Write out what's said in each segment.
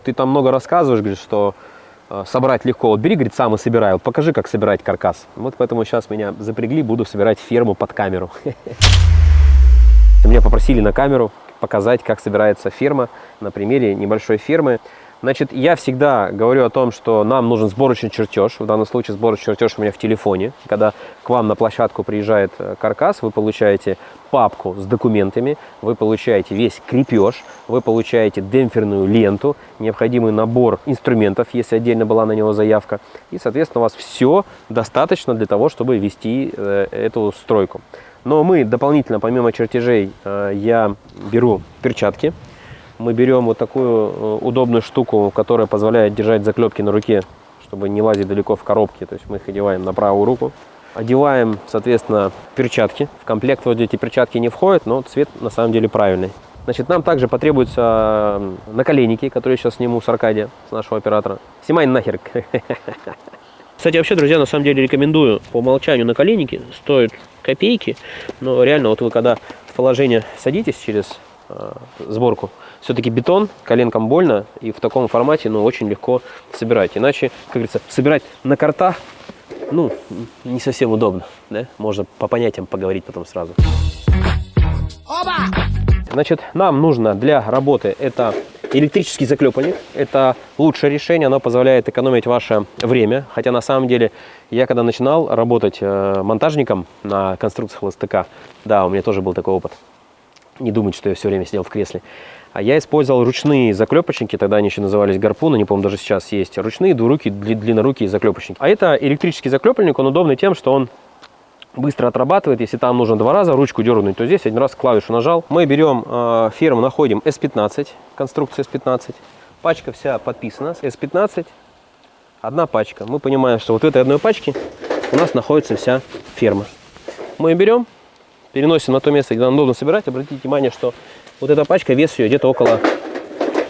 вот ты там много рассказываешь, говоришь, что собрать легко. Вот бери, говорит, сам и собирай. Вот покажи, как собирать каркас. Вот поэтому сейчас меня запрягли, буду собирать ферму под камеру. Меня попросили на камеру показать, как собирается ферма на примере небольшой фермы. Значит, я всегда говорю о том, что нам нужен сборочный чертеж. В данном случае сборочный чертеж у меня в телефоне. Когда к вам на площадку приезжает каркас, вы получаете папку с документами, вы получаете весь крепеж, вы получаете демпферную ленту, необходимый набор инструментов, если отдельно была на него заявка. И, соответственно, у вас все достаточно для того, чтобы вести эту стройку. Но мы дополнительно, помимо чертежей, я беру перчатки. Мы берем вот такую удобную штуку, которая позволяет держать заклепки на руке, чтобы не лазить далеко в коробке. То есть мы их одеваем на правую руку. Одеваем, соответственно, перчатки. В комплект вот эти перчатки не входят, но цвет на самом деле правильный. Значит, нам также потребуются наколенники, которые я сейчас сниму с Аркадия, с нашего оператора. Снимай нахер. Кстати, вообще, друзья, на самом деле рекомендую по умолчанию наколенники. Стоят копейки, но реально вот вы когда в положение садитесь через сборку, все-таки бетон, коленкам больно, и в таком формате, ну, очень легко собирать. Иначе, как говорится, собирать на картах, ну, не совсем удобно, да? Можно по понятиям поговорить потом сразу. Значит, нам нужно для работы это электрический заклепальник. Это лучшее решение, оно позволяет экономить ваше время. Хотя на самом деле, я когда начинал работать монтажником на конструкциях ЛСТК, да, у меня тоже был такой опыт. Не думайте, что я все время сидел в кресле. А я использовал ручные заклепочники, тогда они еще назывались гарпуны, не помню, даже сейчас есть. Ручные, двурукие, длиннорукие заклепочники. А это электрический заклепальник, он удобный тем, что он быстро отрабатывает. Если там нужно 2 раза ручку дернуть, то здесь 1 раз клавишу нажал. Мы берем ферму, находим S15, конструкция S15. Пачка вся подписана, S15, 1 пачка. Мы понимаем, что вот в этой одной пачке у нас находится вся ферма. Мы ее берем, переносим на то место, где нам удобно собирать. Обратите внимание, что вот эта пачка, вес ее где-то около,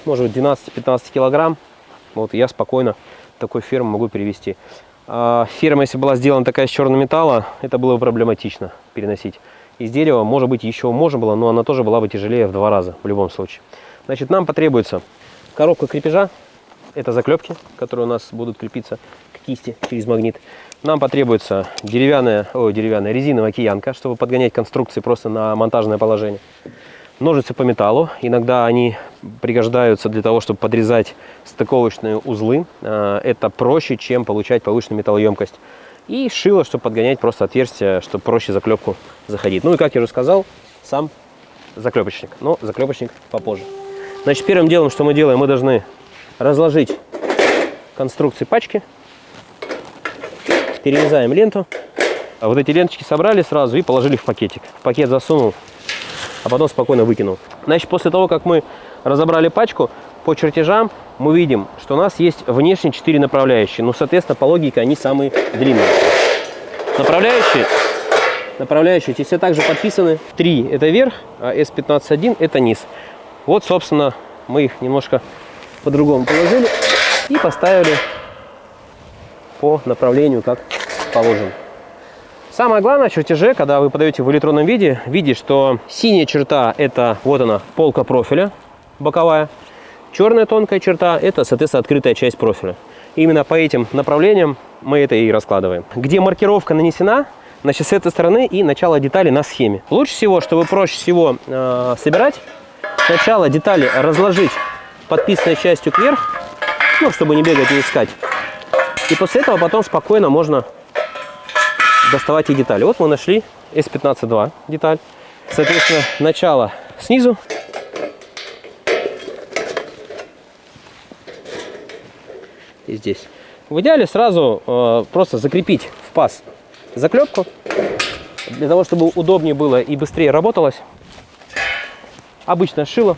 может быть, 12-15 килограмм. Вот я спокойно такую ферму могу перевести. Ферма, если была сделана такая из черного металла, это было бы проблематично переносить. Из дерева, может быть, еще можно было, но она тоже была бы тяжелее в 2 раза в любом случае. Значит, нам потребуется коробка крепежа. Это заклепки, которые у нас будут крепиться к кисти через магнит. Нам потребуется резиновая киянка, чтобы подгонять конструкции просто на монтажное положение. Ножницы по металлу. Иногда они пригождаются для того, чтобы подрезать стыковочные узлы. Это проще, чем получать повышенную металлоемкость. И шило, чтобы подгонять просто отверстия, чтобы проще заклепку заходить. Ну и, как я уже сказал, сам заклепочник. Но заклепочник попозже. Значит, первым делом, что мы делаем, мы должны разложить конструкции пачки. Перерезаем ленту. А вот эти ленточки собрали сразу и положили в пакетик. В пакет засунул, а потом спокойно выкинул. Значит, после того, как мы разобрали пачку, по чертежам мы видим, что у нас есть внешние 4 направляющие. Ну, соответственно, по логике они самые длинные. Направляющие эти все также подписаны. 3 это верх, а S15-1 это низ. Вот, собственно, мы их немножко по-другому положили и поставили по направлению, как положено. Самое главное в чертеже, когда вы подаете в электронном виде, видите, что синяя черта это вот она, полка профиля боковая. Черная тонкая черта это, соответственно, открытая часть профиля. Именно по этим направлениям мы это и раскладываем. Где маркировка нанесена, значит, с этой стороны и начало детали на схеме. Лучше всего, чтобы проще всего собирать, сначала детали разложить подписанной частью кверх, ну, чтобы не бегать и искать. И после этого потом спокойно можно доставать и детали. Вот мы нашли S15-2 деталь. Соответственно, начало снизу. И здесь. В идеале сразу просто закрепить в паз заклепку, для того, чтобы удобнее было и быстрее работалось. Обычно шило.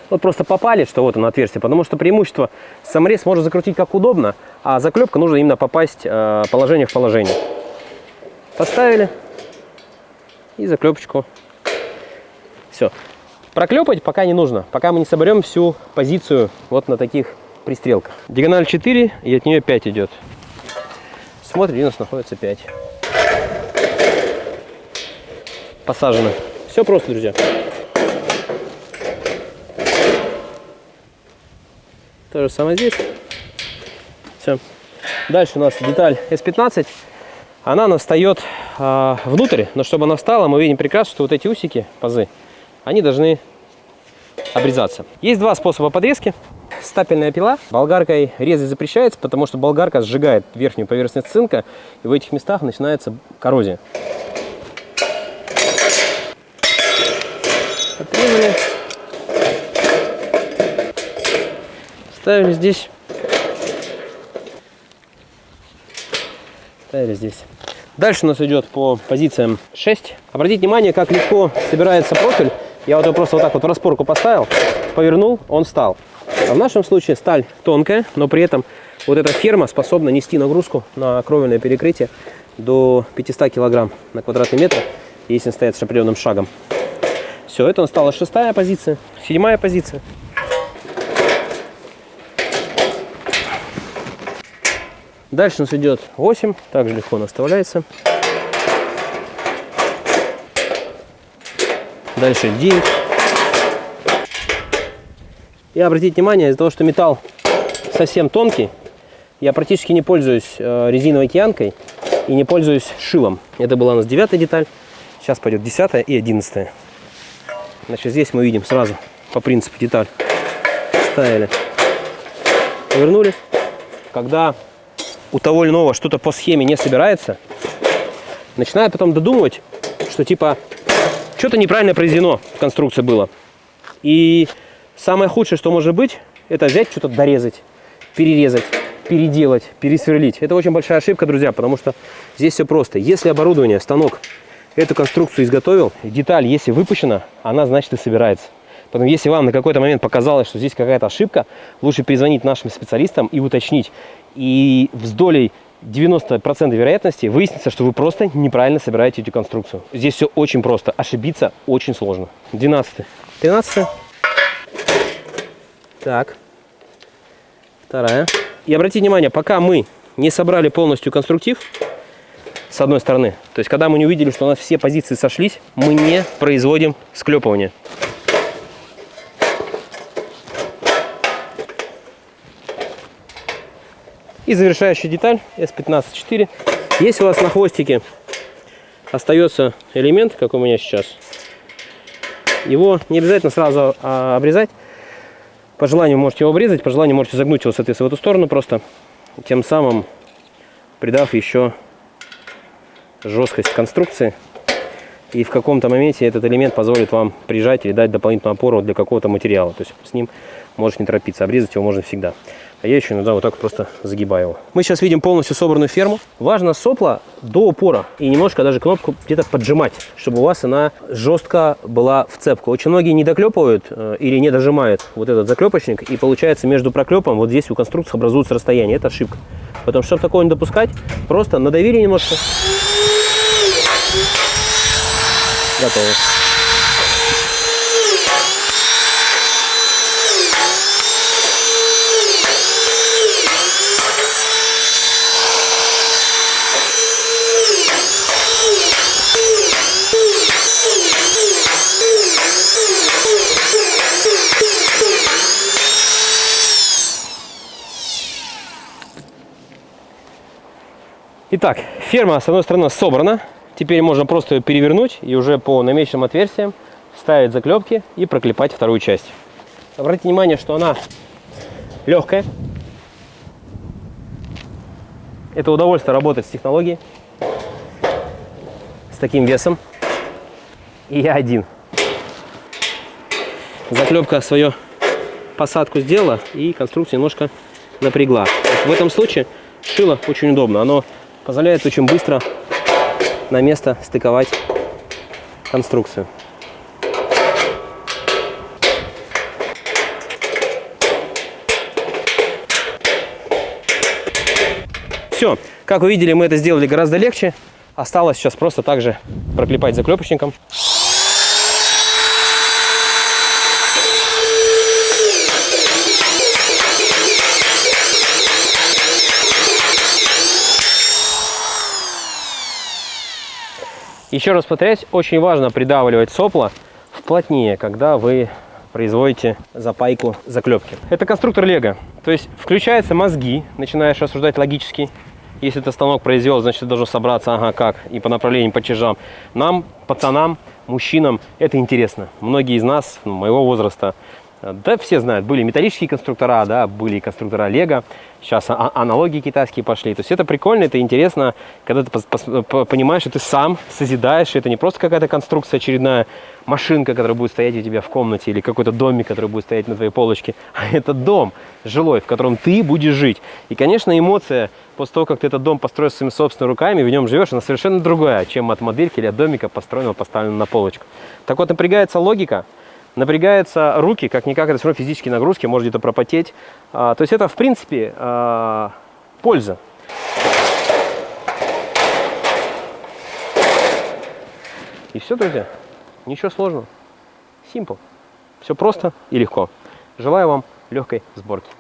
Вот просто попали, что вот оно отверстие, потому что преимущество саморез можно закрутить как удобно, а заклепка нужно именно попасть положение в положение. Поставили и заклепочку. Все. Проклепать пока не нужно, пока мы не соберем всю позицию вот на таких пристрелках. Диагональ 4 и от нее 5 идет. Смотрим, где у нас находится 5. Посажено Все просто, друзья. То же самое здесь. Все. Дальше у нас деталь S15. Она у нас встает внутрь, но чтобы она встала, мы видим прекрасно, что вот эти усики, пазы, они должны обрезаться. Есть два способа подрезки. Стапельная пила. Болгаркой резать запрещается, потому что болгарка сжигает верхнюю поверхность цинка, и в этих местах начинается коррозия. Отрезали. Ставили здесь. Ставили здесь. Дальше у нас идет по позициям 6. Обратите внимание, как легко собирается профиль. Я вот его просто вот так вот в распорку поставил, повернул, он встал. А в нашем случае сталь тонкая, но при этом вот эта ферма способна нести нагрузку на кровельное перекрытие до 500 кг на квадратный метр, если стоять с определенным шагом. Все, это у нас стала 6-я позиция, 7-я позиция. Дальше у нас идет 8, также легко наставляется. Дальше 9. И обратите внимание, из-за того, что металл совсем тонкий, я практически не пользуюсь резиновой киянкой и не пользуюсь шилом. Это была у нас 9-я деталь, сейчас пойдет 10-я и 11-я. Значит, здесь мы видим сразу по принципу деталь. Ставили, повернули. Когда у того или иного что-то по схеме не собирается, начинаю потом додумывать, что типа что-то неправильно произведено в конструкции было. И самое худшее, что может быть, это взять что-то дорезать, перерезать, переделать, пересверлить. Это очень большая ошибка, друзья, потому что здесь все просто. Если оборудование, станок эту конструкцию изготовил, деталь, если выпущена, она, значит, и собирается. Поэтому, если вам на какой-то момент показалось, что здесь какая-то ошибка, лучше перезвонить нашим специалистам и уточнить. И с долей 90% вероятности выяснится, что вы просто неправильно собираете эту конструкцию. Здесь все очень просто. Ошибиться очень сложно. 12-й. 13-й. Так. 2-я. И обратите внимание, пока мы не собрали полностью конструктив, с одной стороны, то есть когда мы не увидели, что у нас все позиции сошлись, мы не производим склепывание. И завершающая деталь S15-4. Если у вас на хвостике остается элемент, как у меня сейчас, его не обязательно сразу обрезать. По желанию можете его обрезать, по желанию можете загнуть его, соответственно, в эту сторону просто, тем самым придав еще жесткость конструкции. И в каком-то моменте этот элемент позволит вам прижать или дать дополнительную опору для какого-то материала. То есть с ним можешь не торопиться, обрезать его можно всегда. А я еще иногда вот так просто загибаю его. Мы сейчас видим полностью собранную ферму. Важно сопла до упора и немножко даже кнопку где-то поджимать, чтобы у вас она жестко была в цепку. Очень многие не доклепывают или не дожимают вот этот заклепочник, и получается между проклепом вот здесь у конструкции образуется расстояние. Это ошибка. Поэтому, чтобы такого не допускать, просто надавили немножко. Готово. Итак, ферма с одной стороны собрана. Теперь можно просто ее перевернуть и уже по намеченным отверстиям ставить заклепки и проклепать вторую часть. Обратите внимание, что она легкая. Это удовольствие работать с технологией, с таким весом. И я один. Заклепка свою посадку сделала и конструкция немножко напрягла. В этом случае шило очень удобно. Оно позволяет очень быстро на место стыковать конструкцию. Все, как вы видели, мы это сделали гораздо легче. Осталось сейчас просто также проклепать заклепочником. Еще раз повторяюсь, очень важно придавливать сопла вплотнее, когда вы производите запайку заклепки. Это конструктор Лего. То есть включаются мозги, начинаешь рассуждать логически. Если ты станок произвел, значит ты должен собраться, ага, как, и по направлениям, по чертежам. Нам, пацанам, мужчинам, это интересно. Многие из нас, моего возраста, да, все знают, были металлические конструктора, да, были конструктора Лего, сейчас аналогии китайские пошли. То есть это прикольно, это интересно, когда ты понимаешь, что ты сам созидаешь, это не просто какая-то конструкция, очередная машинка, которая будет стоять у тебя в комнате, или какой-то домик, который будет стоять на твоей полочке, а это дом жилой, в котором ты будешь жить. И, конечно, эмоция после того, как ты этот дом построил своими собственными руками, в нем живешь, она совершенно другая, чем от модельки или от домика, построенного, поставленного на полочку. Так вот, напрягается логика, напрягаются руки, как-никак, это все равно физические нагрузки, может где-то пропотеть. То есть это, в принципе, польза. И все, друзья. Ничего сложного. Simple. Все просто и легко. Желаю вам легкой сборки.